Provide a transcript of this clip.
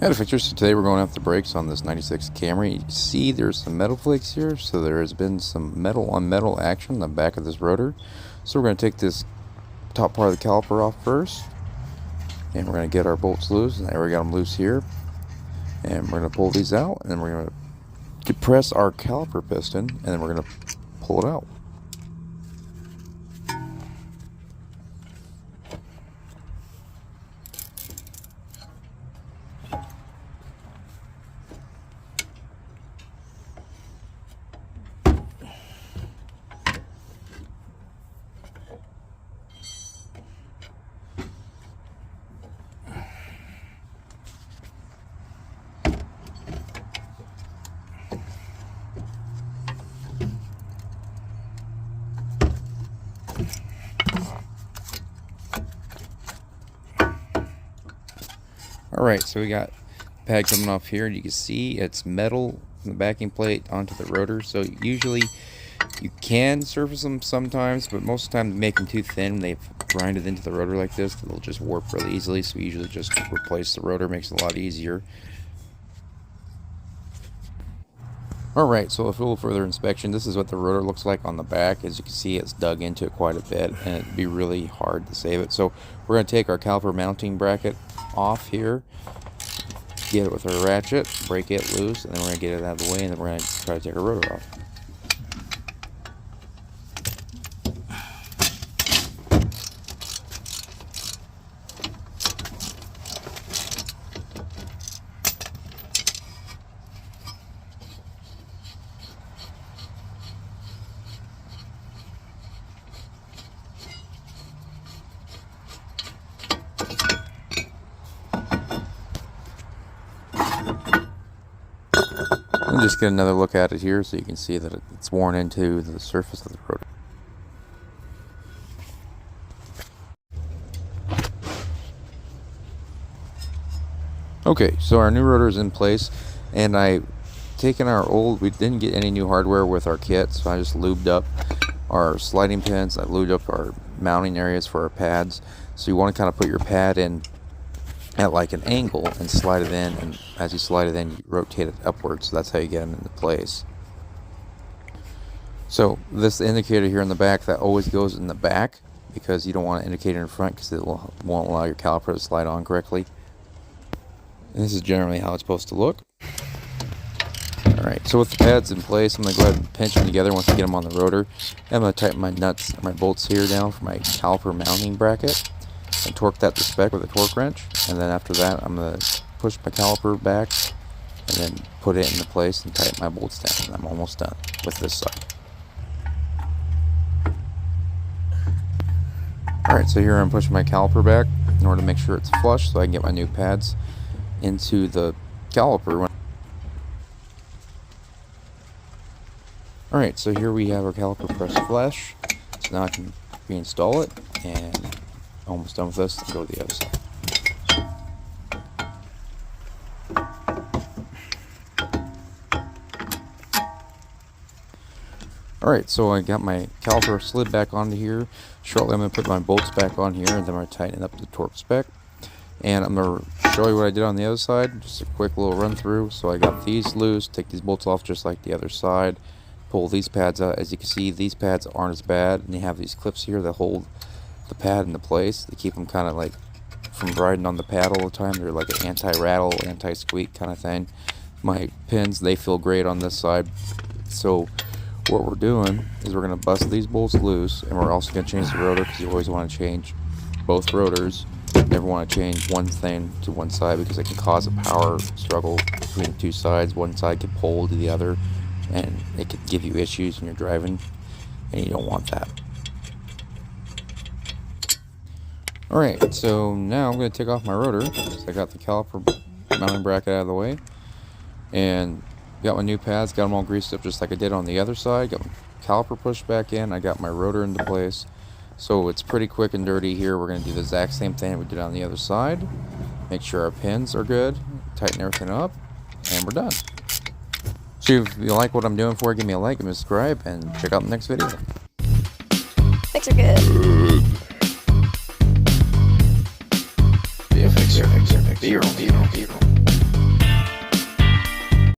Had a fixture, so today we're going off the brakes on this 96 Camry. You can see there's some metal flakes here, so there has been some metal on metal action on the back of this rotor. So we're going to take this top part of the caliper off first, and we're going to get our bolts loose. And there we got them loose here, and we're going to pull these out, and then we're going to depress our caliper piston, and then we're going to pull it out. Alright, so we got pad coming off here, and you can see it's metal in the backing plate onto the rotor. So usually you can surface them sometimes, but most of the time they make them too thin. They've grinded into the rotor like this, they'll just warp really easily. So we usually just replace the rotor, makes it a lot easier. Alright, so a little further inspection. This is what the rotor looks like on the back. As you can see, it's dug into it quite a bit, and it'd be really hard to save it. So we're going to take our caliper mounting bracket off here, get it with our ratchet, break it loose, and then we're going to get it out of the way, and then we're going to try to take our rotor off. And just get another look at it here so you can see that it's worn into the surface of the rotor. Okay, so our new rotor is in place, and I've taken our old, we didn't get any new hardware with our kit, so I just lubed up our sliding pins, I lubed up our mounting areas for our pads. So you want to kind of put your pad in at like an angle and slide it in, and as you slide it in you rotate it upwards, so that's how you get them into place. So this indicator here in the back, that always goes in the back because you don't want to indicate it in front because it won't allow your caliper to slide on correctly. And this is generally how it's supposed to look. Alright, so with the pads in place, I'm going to go ahead and pinch them together once I get them on the rotor. And I'm going to tighten my nuts, my bolts here down for my caliper mounting bracket, and torque that to spec with a torque wrench. And then after that, I'm going to push my caliper back and then put it into place and tighten my bolts down. And I'm almost done with this side. Alright, so here I'm pushing my caliper back in order to make sure it's flush so I can get my new pads into the caliper. Alright, so here we have our caliper pressed flush. So now I can reinstall it, and almost done with this, and go to the other side. Alright, so I got my caliper slid back onto here. Shortly I'm going to put my bolts back on here, and then I'm going to tighten up the torque spec. And I'm going to show you what I did on the other side, just a quick little run through. So I got these loose, take these bolts off just like the other side, pull these pads out. As you can see, these pads aren't as bad, and they have these clips here that hold the pad into place. They keep them kind of like from riding on the pad all the time. They're like an anti-rattle, anti-squeak kind of thing. My pins, they feel great on this side. So what we're doing is we're going to bust these bolts loose, and we're also going to change the rotor because you always want to change both rotors. You never want to change one thing to one side because it can cause a power struggle between the two sides. One side can pull to the other, and it could give you issues when you're driving, and you don't want that. Alright, so now I'm going to take off my rotor. So I got the caliper mounting bracket out of the way, and got my new pads, got them all greased up just like I did on the other side. Got my caliper pushed back in, I got my rotor into place. So it's pretty quick and dirty here. We're going to do the exact same thing we did on the other side. Make sure our pins are good, tighten everything up, and we're done. So if you like what I'm doing for you, give me a like, give me a subscribe, and check out the next video. Fix are good. Be a fixer, fixer, fixer. Be your own, be your own, be your own.